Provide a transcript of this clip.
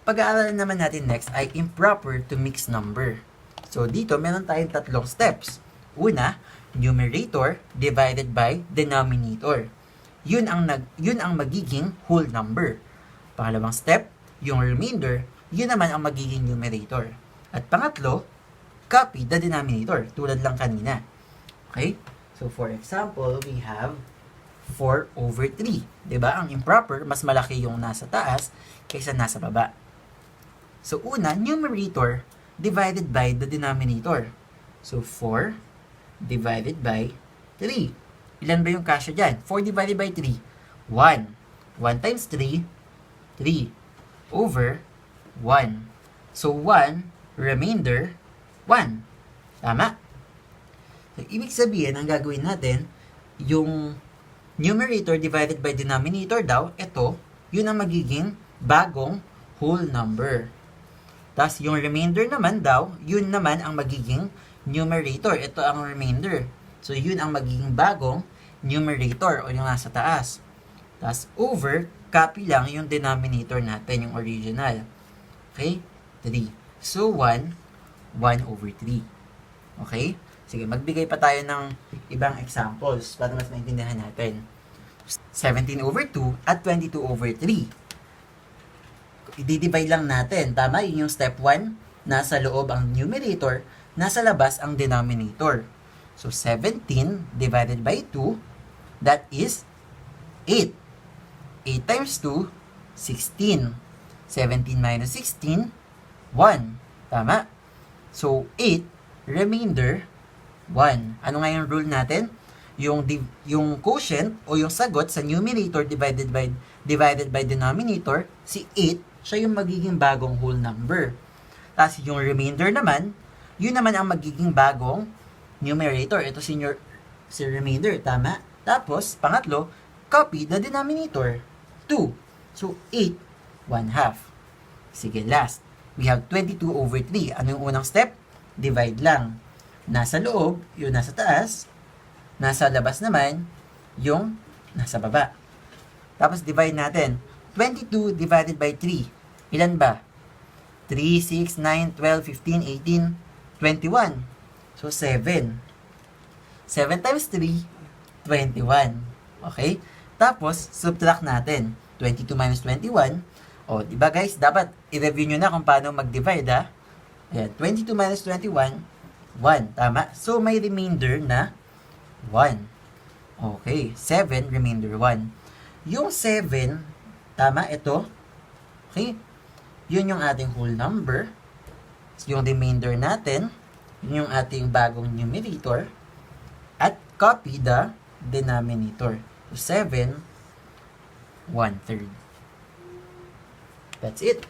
Pag-aaralan naman natin next ay improper to mix number. So, dito meron tayong tatlong steps. Una, numerator divided by denominator. Yun ang magiging whole number. Pangalawang step, yung remainder, yun naman ang magiging numerator. At pangatlo, copy the denominator, tulad lang kanina. Okay? So, for example, we have 4 over 3. Diba? Ang improper, mas malaki yung nasa taas kaysa nasa baba. So, una, numerator divided by the denominator. So, 4 divided by 3. Ilan ba yung kasya dyan? 4 divided by 3. 1. 1 times 3, 3 over 1. So, 1, remainder, 1. Tama? So, ibig sabihin, ang gagawin natin, yung numerator divided by denominator daw, ito, yun ang magiging bagong whole number. Tapos, yung remainder naman daw, yun naman ang magiging numerator. Ito ang remainder. So, yun ang magiging bagong numerator o yung nasa taas. Tapos, over, copy lang yung denominator natin, yung original. Okay? 3. So, 1 over 3. Okay? Sige, magbigay pa tayo ng ibang examples para mas maintindihan natin. 17 over 2 at 22 over 3. I-divide lang natin. Tama? Yun yung step 1. Nasa loob ang numerator, nasa labas ang denominator. So, 17 divided by 2, that is 8. 8 times 2, 16. 17 minus 16, 1. Tama? So, 8, remainder, 1. Ano nga yung rule natin? Yung quotient o yung sagot sa numerator divided by denominator, si 8, siya yung magiging bagong whole number. Tapos yung remainder naman, yun naman ang magiging bagong numerator. Ito si remainder, tama? Tapos, pangatlo, copy the denominator, 2. So, 8, 1/2. Sige, last. We have 22 over 3. Ano yung unang step? Divide lang. Nasa loob, yung nasa taas. Nasa labas naman, yung nasa baba. Tapos, divide natin. 22 divided by 3. Ilan ba? 3, 6, 9, 12, 15, 18, 21. So, 7. 7 times 3, 21. Okay? Tapos, subtract natin. 22 minus 21. O, diba guys? Dapat i-review nyo na kung paano mag-divide, ha? Ayan, 22 minus 21, 1. Tama? So, may remainder na 1. Okay. 7, remainder 1. Yung 7, tama? Ito. Okay? Yun yung ating whole number. Yung remainder natin, yun yung ating bagong numerator. At copy the denominator. So, 7, 1/3. That's it.